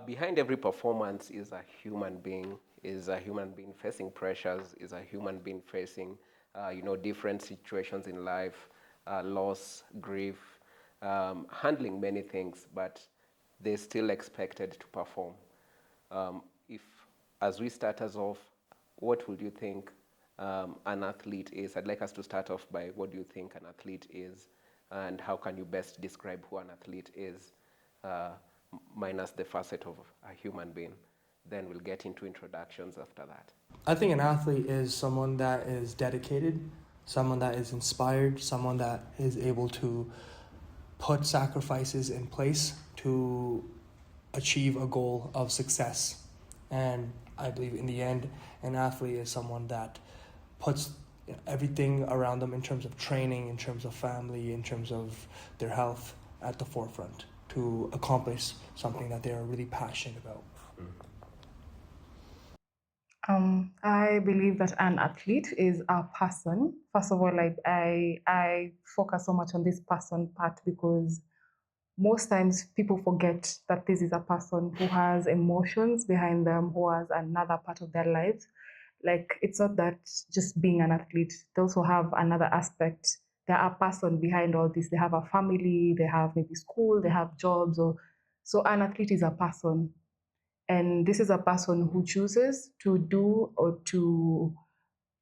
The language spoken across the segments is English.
Behind every performance is a human being, is a human being facing pressures, is a human being facing, different situations in life, loss, grief, handling many things, but they're still expected to perform. If, as we start us off, what would you think an athlete is? I'd like us to start off by what do you think an athlete is, and how can you best describe who an athlete is, uh, minus the facet of a human being. Then we'll get into introductions after that. I think an athlete is someone that is dedicated, someone that is inspired, someone that is able to put sacrifices in place to achieve a goal of success. And I believe in the end, an athlete is someone that puts everything around them in terms of training, in terms of family, in terms of their health at the forefront to accomplish something that they are really passionate about. I believe that an athlete is a person. First of all, I focus so much on this person part because most times people forget that this is a person who has emotions behind them, who has another part of their lives. Like it's not that just being an athlete, they also have another aspect. They are a person behind all this. They have a family, they have maybe school, they have jobs, or so an athlete is a person. And this is a person who chooses to do or to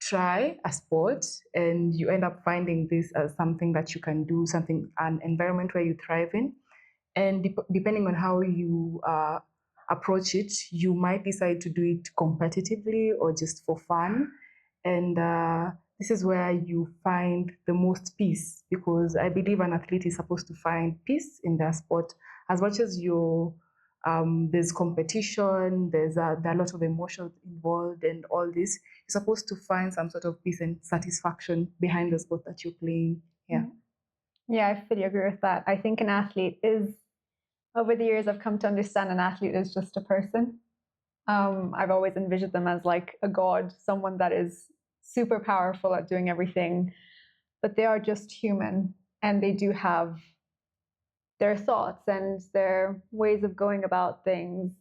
try a sport, and you end up finding this as something that you can do, something, an environment where you thrive in. And depending on how you approach it, you might decide to do it competitively or just for fun. And this is where you find the most peace, because I believe an athlete is supposed to find peace in their sport. As much as there's competition, there are a lot of emotions involved, and all this, you're supposed to find some sort of peace and satisfaction behind the sport that you're playing. Yeah. Yeah, I fully agree with that. I think an athlete is, over the years, I've come to understand an athlete is just a person. I've always envisioned them as like a god, someone that is super powerful at doing everything, but they are just human, and they do have their thoughts and their ways of going about things.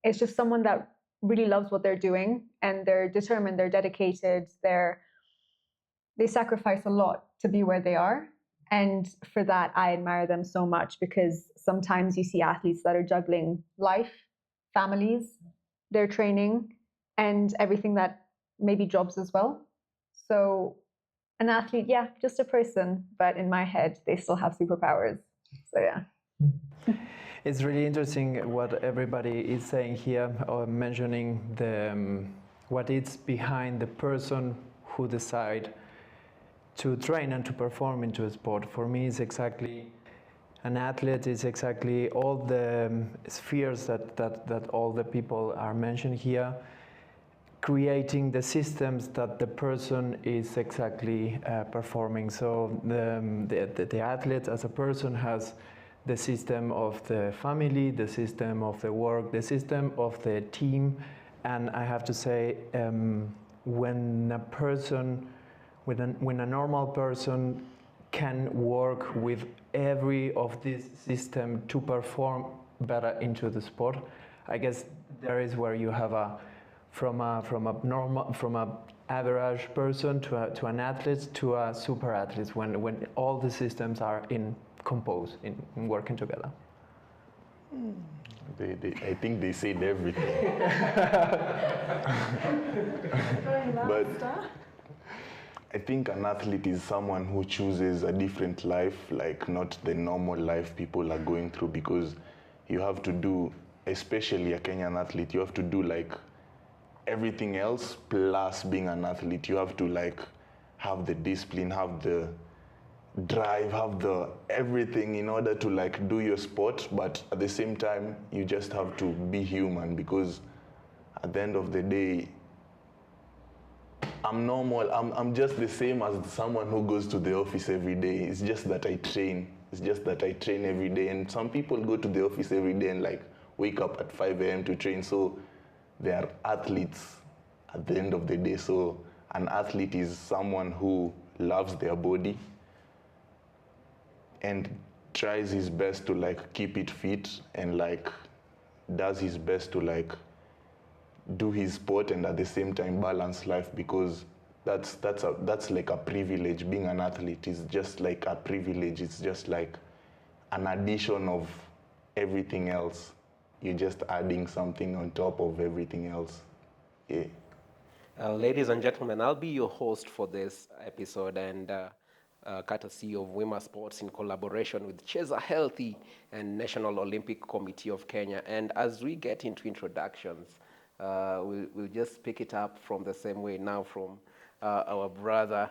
It's just someone that really loves what they're doing, and they're determined, they're dedicated, they sacrifice a lot to be where they are. And for that, I admire them so much, because sometimes you see athletes that are juggling life, families, their training, and everything that maybe jobs as well. So an athlete, yeah, just a person, but in my head, they still have superpowers. So yeah. It's really interesting what everybody is saying here, or mentioning what is behind the person who decide to train and to perform into a sport. For me, it's exactly an athlete is exactly all the spheres that all the people are mentioned here, creating the systems that the person is exactly performing. So the athlete as a person has the system of the family, the system of the work, the system of the team. And I have to say, when a normal person can work with every of this system to perform better into the sport, I guess there is where you have from a average person to an athlete to a super athlete, when all the systems are in working together. I think they said everything. But I think an athlete is someone who chooses a different life, like not the normal life people are going through, because you have to do, especially a Kenyan athlete, you have to do like everything else plus being an athlete. You have to like have the discipline, have the drive, have the everything in order to like do your sport, but at the same time you just have to be human, because at the end of the day I'm normal. I'm just the same as someone who goes to the office every day. It's just that I train. It's just that I train every day, and some people go to the office every day and like wake up at 5 a.m. to train, so they are athletes at the end of the day. So an athlete is someone who loves their body and tries his best to like keep it fit and like does his best to like do his sport and at the same time balance life, because that's like a privilege. Being an athlete is just like a privilege. It's just like an addition of everything else. You're just adding something on top of everything else. Yeah. Ladies and gentlemen, I'll be your host for this episode, and courtesy of Wima Sports in collaboration with Cheza Healthy and National Olympic Committee of Kenya. And as we get into introductions, we'll just pick it up from the same way now from our brother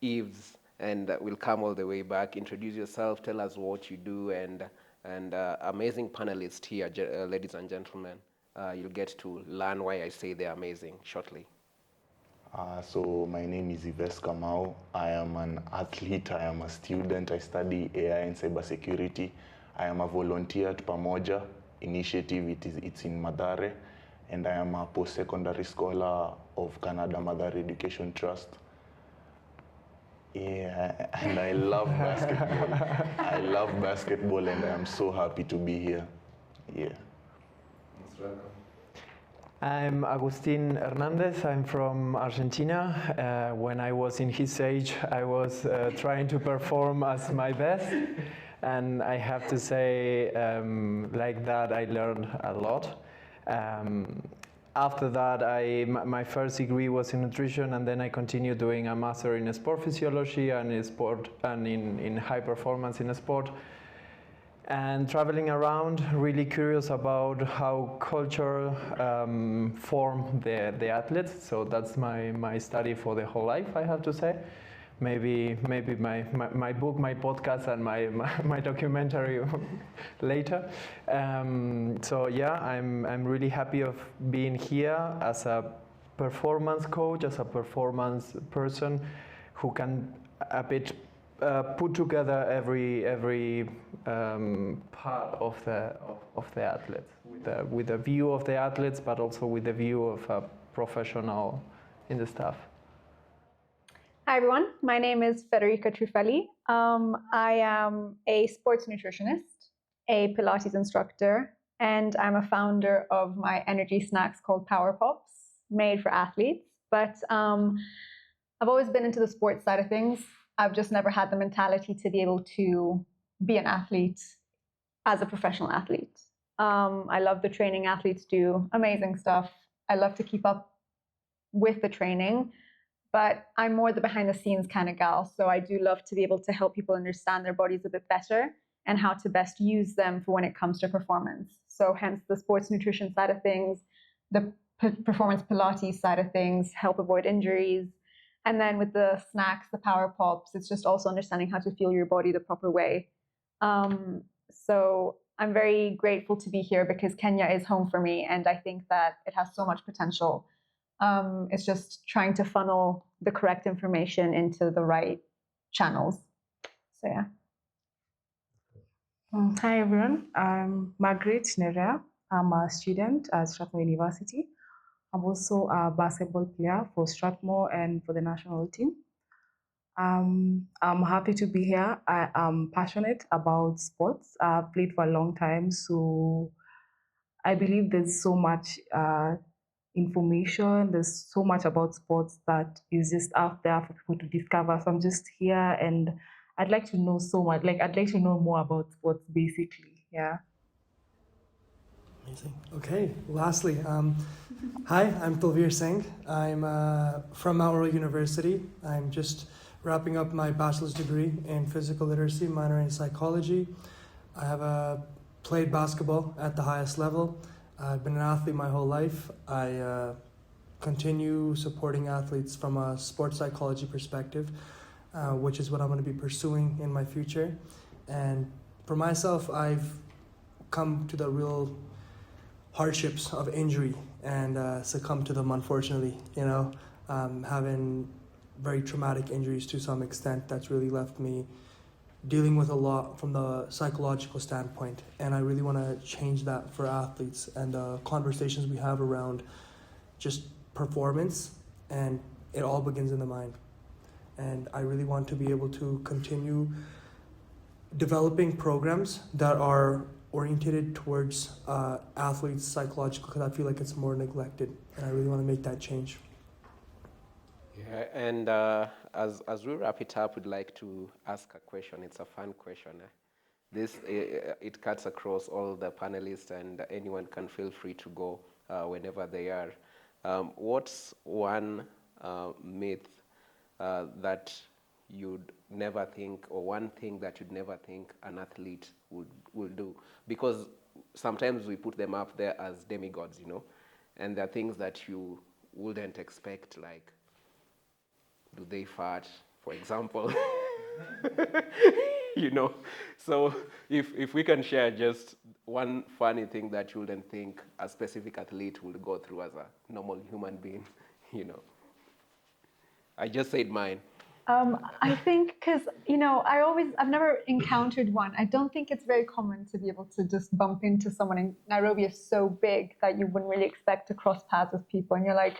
Eves, and we'll come all the way back. Introduce yourself, tell us what you do, and amazing panelists here, ladies and gentlemen. You'll get to learn why I say they're amazing shortly. So my name is Yves Kamau. I am an athlete, I am a student, I study AI and cybersecurity. I am a volunteer at Pamoja initiative, it's in Mathare, and I am a post-secondary scholar of Canada Mathare Education Trust. Yeah, and I love basketball. I love basketball, and I am so happy to be here. Yeah. I'm Agustin Hernandez. I'm from Argentina. When I was in his age, I was trying to perform as my best. And I have to say, like that, I learned a lot. After that, my first degree was in nutrition, and then I continued doing a master in sport physiology and in sport and in high performance in sport. And traveling around, really curious about how culture form the athletes. So that's my study for the whole life, I have to say. Maybe my book, my podcast, and my documentary later. So yeah, I'm really happy of being here as a performance coach, as a performance person who can a bit put together every part of the athletes with a view of the athletes, but also with the view of a professional in the staff. Hi everyone, my name is Federica Truffelli. I am a sports nutritionist, a Pilates instructor, and I'm a founder of my energy snacks called Power Pops, made for athletes. But I've always been into the sports side of things. I've just never had the mentality to be able to be an athlete as a professional athlete. I love the training athletes do, amazing stuff. I love to keep up with the training, but I'm more the behind the scenes kind of gal. So I do love to be able to help people understand their bodies a bit better and how to best use them for when it comes to performance. So hence the sports nutrition side of things, the performance Pilates side of things, help avoid injuries. And then with the snacks, the Power Pops, it's just also understanding how to fuel your body the proper way. So I'm very grateful to be here because Kenya is home for me, and I think that it has so much potential. It's just trying to funnel the correct information into the right channels. So yeah. Hi everyone, I'm Margaret Nerea. I'm a student at Strathmore University. I'm also a basketball player for Strathmore and for the national team. I'm happy to be here. I am passionate about sports. I've played for a long time, so I believe there's so much information, there's so much about sports that is just out there for people to discover. So I'm just here and I'd like to know so much. Like, I'd like to know more about sports, basically. Yeah. Amazing. Okay, lastly, hi, I'm Tulveer Singh. I'm from Mount Royal University. I'm just wrapping up my bachelor's degree in physical literacy, minor in psychology. I have played basketball at the highest level. I've been an athlete my whole life. I continue supporting athletes from a sports psychology perspective, which is what I'm going to be pursuing in my future. And for myself, I've come to the real hardships of injury and succumb to them, unfortunately. You know, having very traumatic injuries to some extent, that's really left me dealing with a lot from the psychological standpoint. And I really want to change that for athletes and the conversations we have around just performance, and it all begins in the mind. And I really want to be able to continue developing programs that are oriented towards athletes psychological, because I feel like it's more neglected, and I really want to make that change. Yeah, and as we wrap it up, we'd like to ask a question. It's a fun question. This it cuts across all the panelists, and anyone can feel free to go whenever they are. What's one myth that you'd never think, or one thing that you'd never think an athlete would do? Because sometimes we put them up there as demigods, you know, and there are things that you wouldn't expect, like, do they fart, for example? You know, so if we can share just one funny thing that you wouldn't think a specific athlete would go through as a normal human being, you know. I just said mine. I think because, I've never encountered one. I don't think it's very common to be able to just bump into someone. In Nairobi is so big that you wouldn't really expect to cross paths with people. And you're like,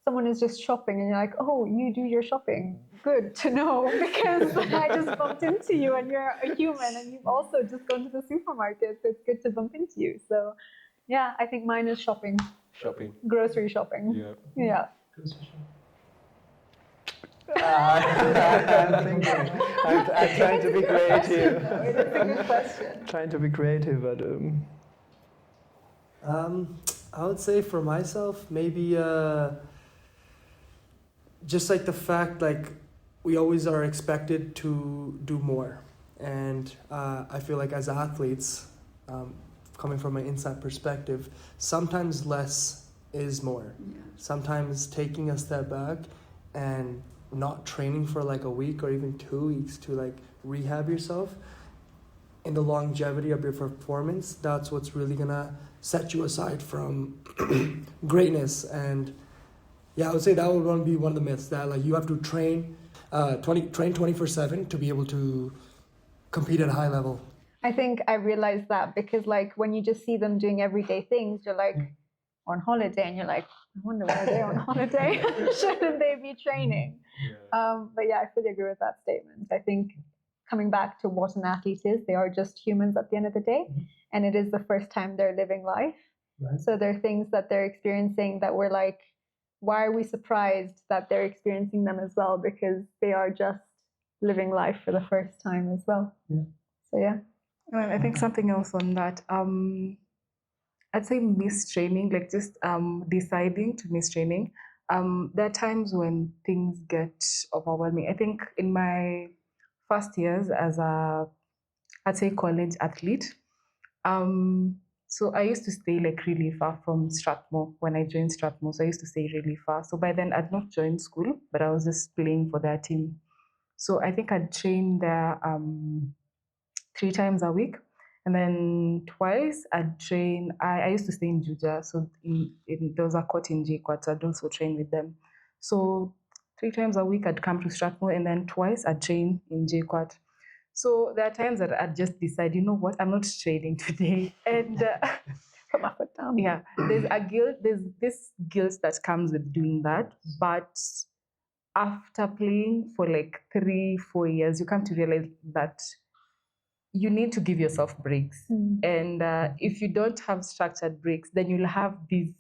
someone is just shopping and you're like, oh, you do your shopping. Good to know, because I just bumped into you and you're a human and you've also just gone to the supermarket. So it's good to bump into you. So yeah, I think mine is shopping. Shopping. Grocery shopping. Yeah. I'm thinking. I'm trying to be creative. It is a good question. Trying to be creative, but I would say for myself, maybe just like the fact, like, we always are expected to do more, and I feel like as athletes, coming from an inside perspective, sometimes less is more. Yeah. Sometimes taking a step back and not training for like a week or even 2 weeks to like rehab yourself in the longevity of your performance, that's what's really gonna set you aside from greatness. And yeah, I would say that would be one of the myths, that like you have to train 24/7 to be able to compete at a high level. I think I realized that because, like, when you just see them doing everyday things, you're like on holiday and you're like, I wonder why they're on holiday. Shouldn't they be training? But yeah, I fully agree with that statement. I think coming back to what an athlete is, they are just humans at the end of the day, and it is the first time they're living life. Right. So there are things that they're experiencing that we're like, why are we surprised that they're experiencing them as well? Because they are just living life for the first time as well. Yeah. So yeah. Well, I think something else on that. I'd say mistraining, like just deciding to mistraining. There are times when things get overwhelming. I think in my first years as I'd say college athlete, so I used to stay like really far from Strathmore when I joined Strathmore. So I used to stay really far. So by then I'd not joined school, but I was just playing for their team. So I think I'd train there 3 times a week. And then twice I'd train. I used to stay in Juja, so there was a court in JKUAT, so I'd also train with them. So 3 times a week I'd come to Strathmore, and then twice I'd train in JKUAT. So there are times that I'd just decide, you know what, I'm not training today. And put my foot down. Yeah, there's this guilt that comes with doing that. But after playing for like 3-4 years, you come to realize that you need to give yourself breaks. And if you don't have structured breaks, then you'll have these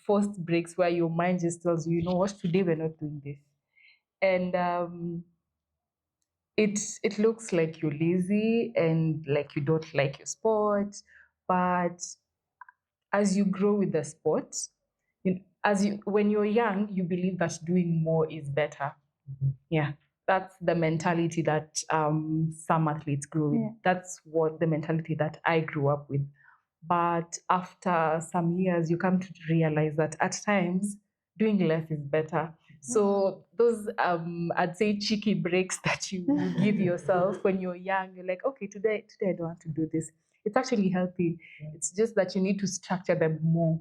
forced breaks where your mind just tells you, you know what, today we're not doing this. And it looks like you're lazy and like you don't like your sport. But as you grow with the sport, when you're young, you believe that doing more is better. Yeah. That's the mentality that some athletes grow with. Yeah. That's what the mentality that I grew up with. But after some years, you come to realize that at times, doing less is better. So those, I'd say, cheeky breaks that you give yourself when you're young, you're like, okay, today I don't want to do this. It's actually healthy. Yeah. It's just that you need to structure them more.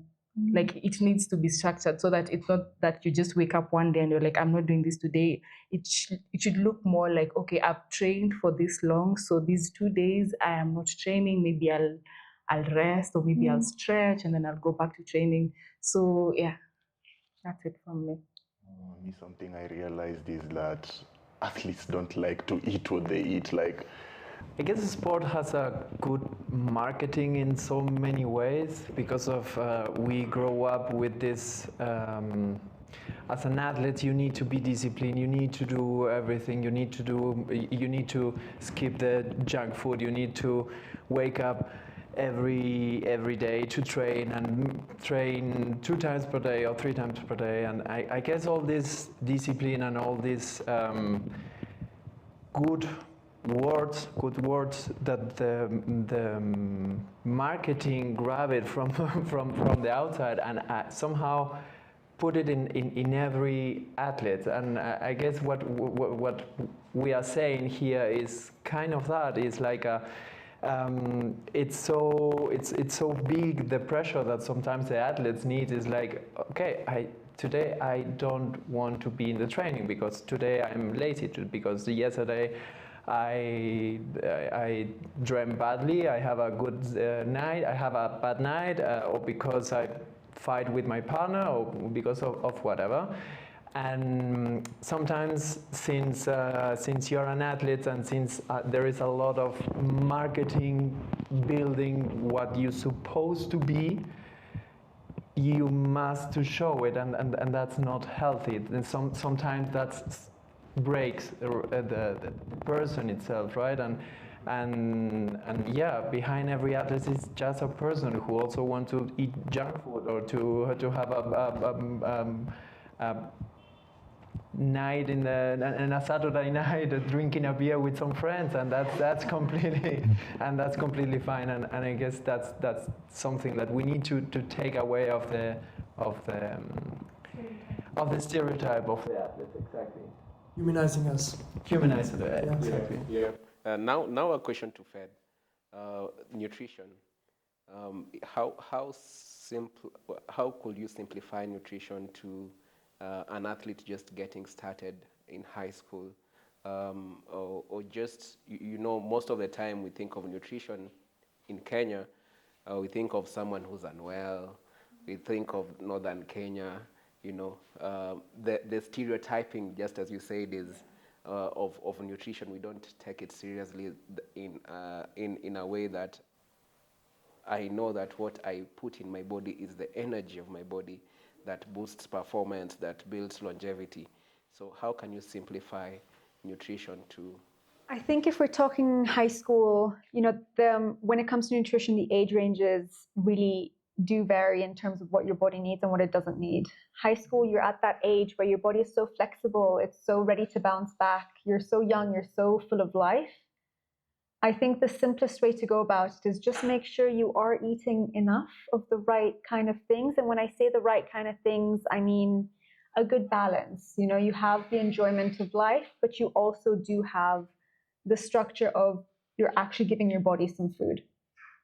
Like it needs to be structured so that it's not that you just wake up one day and you're like, I'm not doing this today. It should look more like, okay, I've trained for this long, so these 2 days I am not training. Maybe I'll rest, or maybe I'll stretch, and then I'll go back to training. So yeah, that's it from me. Me, something I realized is that athletes don't like to eat what they eat. Like I guess sport has a good marketing in so many ways because of we grow up with this. As an athlete, you need to be disciplined. You need to do everything. You need to do. You need to skip the junk food. You need to wake up every day to train and train 2 times per day or 3 times per day. And I guess all this discipline and all this. Good words that the marketing grab it from from the outside and somehow put it in every athlete. And I guess what we are saying here is kind of that is like a it's so big, the pressure that sometimes the athletes need is like, okay, today I don't want to be in the training because today I'm lazy, because yesterday I dreamt badly, I have a good night, I have a bad night, or because I fight with my partner, or because of whatever. And sometimes, since you're an athlete and since there is a lot of marketing building what you're supposed to be, you must to show it, and that's not healthy. And sometimes that breaks the person itself, right? And yeah, behind every athlete is just a person who also wants to eat junk food or to have a night in a Saturday night drinking a beer with some friends, and that's completely that's completely fine. And I guess that's something that we need to take away of the stereotype of the athlete. Exactly. Humanizing us. Humanize it. Yeah. Exactly. Yeah. Now a question to Fed. Nutrition. How simple? How could you simplify nutrition to an athlete just getting started in high school, or just most of the time we think of nutrition in Kenya, we think of someone who's unwell, we think of northern Kenya, the stereotyping, just as you said, is of nutrition. We don't take it seriously in a way that I know that what I put in my body is the energy of my body that boosts performance, that builds longevity. So how can you simplify nutrition to? I think if we're talking high school, when it comes to nutrition, the age ranges really do vary in terms of what your body needs and what it doesn't need. High school, you're at that age where your body is so flexible, it's so ready to bounce back. You're so young, you're so full of life. I think the simplest way to go about it is just make sure you are eating enough of the right kind of things. And when I say the right kind of things, I mean a good balance. You have the enjoyment of life, but you also do have the structure of you're actually giving your body some food.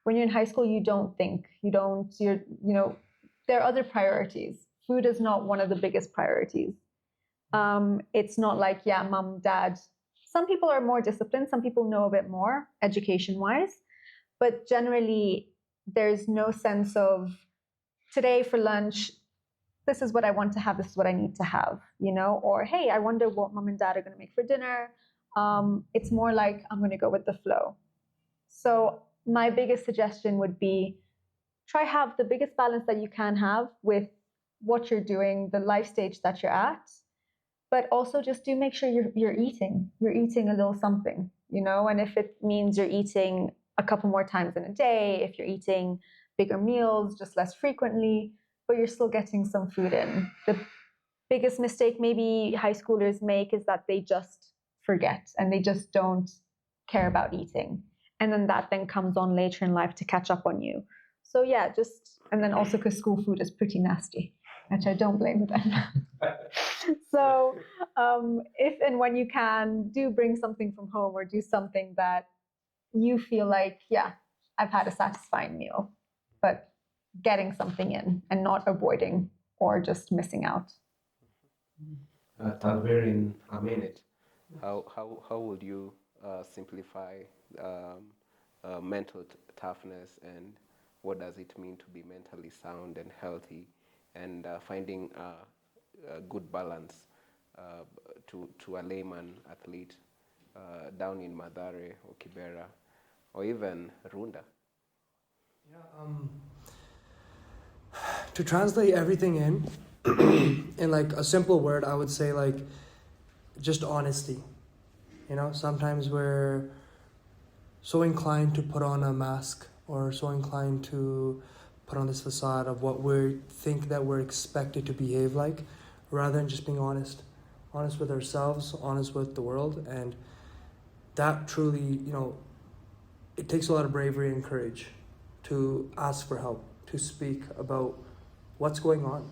When you're in high school, you don't think, there are other priorities. Food is not one of the biggest priorities. It's not like, yeah, mom, dad. Some people are more disciplined. Some people know a bit more education-wise. But generally, there's no sense of today for lunch, this is what I want to have, this is what I need to have, or hey, I wonder what mom and dad are going to make for dinner. It's more like I'm going to go with the flow. So my biggest suggestion would be try have the biggest balance that you can have with what you're doing, the life stage that you're at, but also just do make sure you're eating a little something, and if it means you're eating a couple more times in a day, if you're eating bigger meals just less frequently, but you're still getting some food in. The biggest mistake maybe high schoolers make is that they just forget and they just don't care about eating, and then that then comes on later in life to catch up on you. So yeah, and then also because school food is pretty nasty, which I don't blame them. So if and when you can, do bring something from home or do something that you feel like, yeah, I've had a satisfying meal, but getting something in and not avoiding or just missing out. Tanvir, in a minute, how would you simplify mental toughness, and what does it mean to be mentally sound and healthy, and finding a good balance to a layman athlete down in Madare or Kibera or even Runda? Yeah, to translate everything in like a simple word, I would say like just honesty. You know, sometimes we're so inclined to put on a mask or so inclined to put on this facade of what we think that we're expected to behave like, rather than just being honest with ourselves, honest with the world. And that truly, you know, it takes a lot of bravery and courage to ask for help, to speak about what's going on.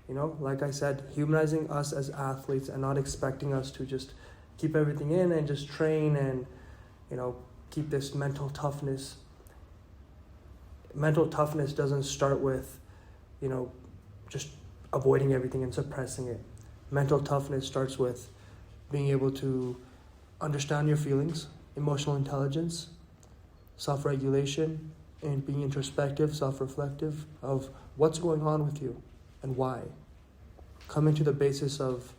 You know, like I said, humanizing us as athletes and not expecting us to just keep everything in and just train and, you know, keep this mental toughness. Mental toughness doesn't start with, you know, just avoiding everything and suppressing it. Mental toughness starts with being able to understand your feelings, emotional intelligence, self-regulation, and being introspective, self-reflective of what's going on with you and why. Coming to the basis of,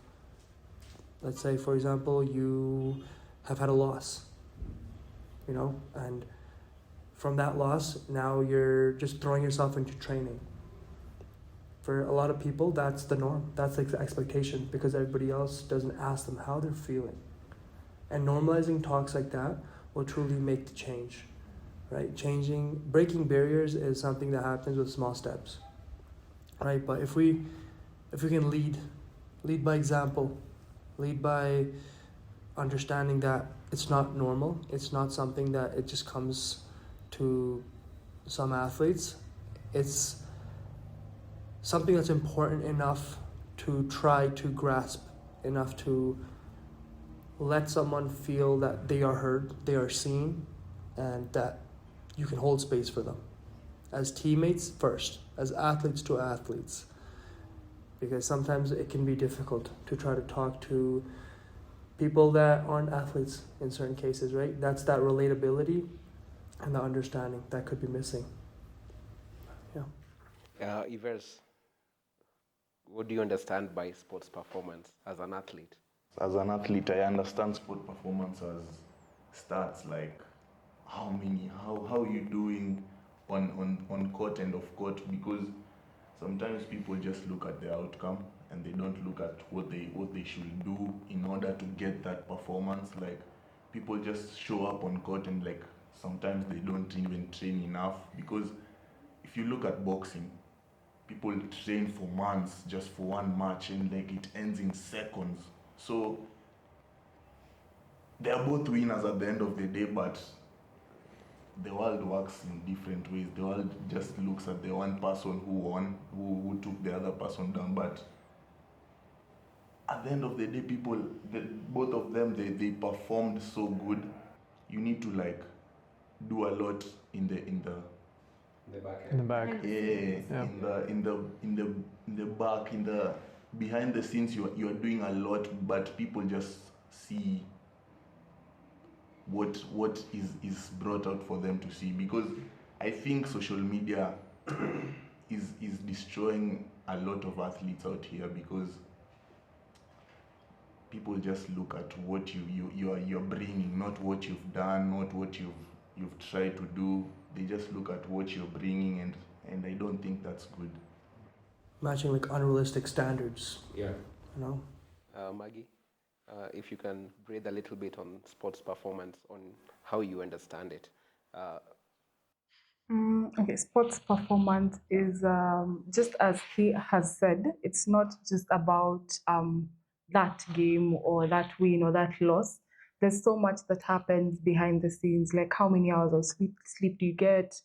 let's say, for example, you have had a loss, you know, and from that loss, now you're just throwing yourself into training. For a lot of people, that's the norm. That's like the expectation because everybody else doesn't ask them how they're feeling. And normalizing talks like that will truly make the change, right? Breaking barriers is something that happens with small steps, right? But if we can lead by example, lead by understanding that it's not normal, it's not something that it just comes to some athletes, it's something that's important enough to try to grasp, enough to let someone feel that they are heard, they are seen, and that you can hold space for them. As teammates first, as athletes to athletes. Because sometimes it can be difficult to try to talk to people that aren't athletes in certain cases, right? That's that relatability and the understanding that could be missing. Yeah. Ivers, what do you understand by sports performance as an athlete? As an athlete, I understand sport performance as stats, like how you doing on court and off court, because sometimes people just look at the outcome and they don't look at what they should do in order to get that performance. Like people just show up on court and like sometimes they don't even train enough, because if you look at boxing, people train for months just for one match and like it ends in seconds. So they are both winners at the end of the day, but the world works in different ways. The world just looks at the one person who won, who took the other person down. But at the end of the day, both of them, they performed so good. You need to like do a lot in the In the back. yeah. In the back, in the behind the scenes. You are doing a lot, but people just see what is brought out for them to see, because I think social media is destroying a lot of athletes out here, because people just look at what you're bringing, not what you've done, not what you've tried to do. They just look at what you're bringing, and I don't think that's good. Matching like unrealistic standards, Yeah. you know? Maggie, if you can breathe a little bit on sports performance, on how you understand it. Okay, sports performance is just as he has said, it's not just about that game or that win or that loss. There's so much that happens behind the scenes, like how many hours of sleep do you get?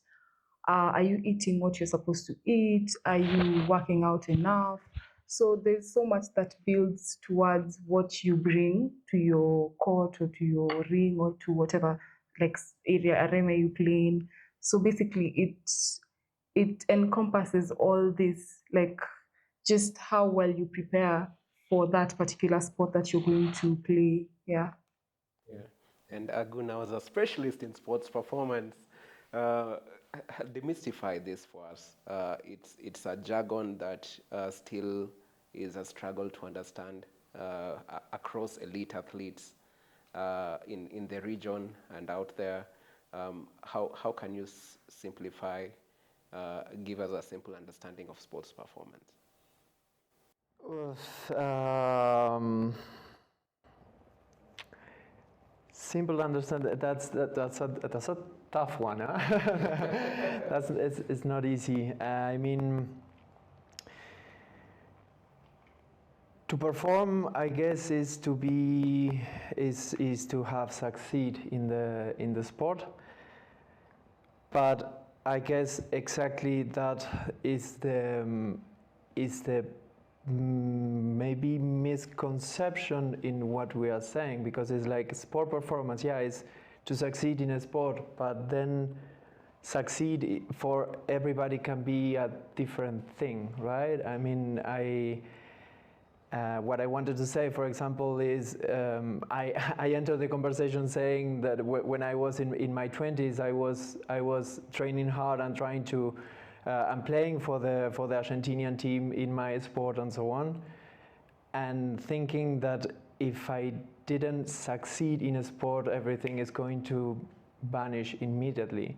Are you eating what you're supposed to eat? Are you working out enough? So there's so much that builds towards what you bring to your court or to your ring or to whatever like arena you play in. So basically, it encompasses all this, like just how well you prepare for that particular sport that you're going to play. Yeah. Yeah. And Aguna was a specialist in sports performance. Uh, Demystify this for us. It's a jargon that still is a struggle to understand across elite athletes. in the region and out there. How can you simplify, give us a simple understanding of sports performance? Simple understand that's a tough one. Huh? It's not easy. I mean, to perform, I guess, is to have succeed in the sport. But I guess exactly that is the maybe misconception in what we are saying, because it's like sport performance, yeah, is to succeed in a sport, but then succeed for everybody can be a different thing, right? I mean, what I wanted to say, for example, is I entered the conversation saying that when I was in my 20s, I was training hard and trying to and playing for the Argentinian team in my sport and so on, and thinking that if I didn't succeed in a sport, everything is going to vanish immediately.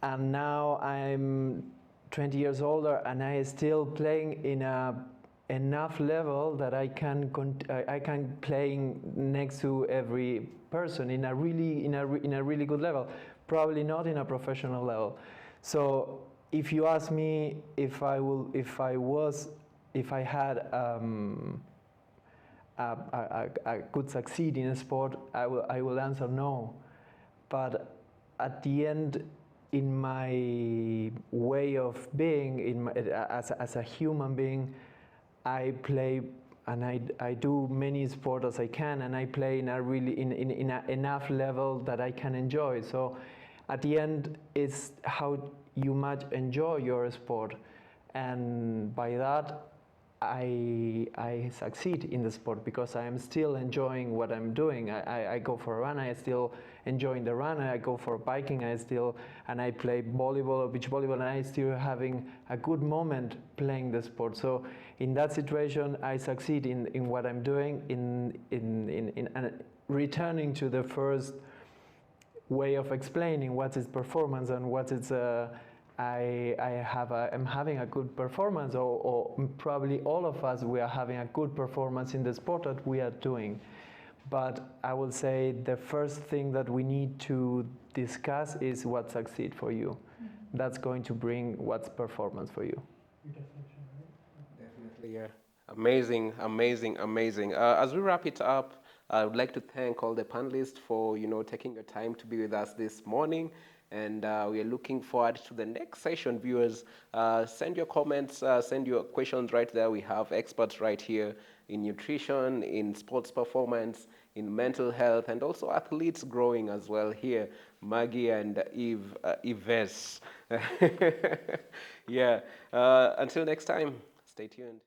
And now I'm 20 years older and I still playing in a enough level that I can playing next to every person in a really good level, probably not in a professional level. So if you ask me if I had I could succeed in a sport, I will answer no. But at the end, in my way of being, as a human being, I play and I do many sports as I can, and I play in a really in enough level that I can enjoy. So at the end, it's how you much enjoy your sport, and by that I succeed in the sport because I am still enjoying what I'm doing. I go for a run, I still enjoying the run. I go for biking, and I play volleyball or beach volleyball, and I still having a good moment playing the sport. So in that situation, I succeed in what I'm doing. In returning to the first way of explaining what is performance and what is I'm having a good performance, or probably all of us, we are having a good performance in the sport that we are doing. But I will say the first thing that we need to discuss is what succeed for you. Mm-hmm. That's going to bring what's performance for you. Definitely, yeah. Amazing, amazing, amazing. As we wrap it up, I would like to thank all the panelists for taking your time to be with us this morning. And we are looking forward to the next session, viewers. Send your comments, send your questions right there. We have experts right here in nutrition, in sports performance, in mental health, and also athletes growing as well here, Maggie and Yves. Yeah. Until next time, stay tuned.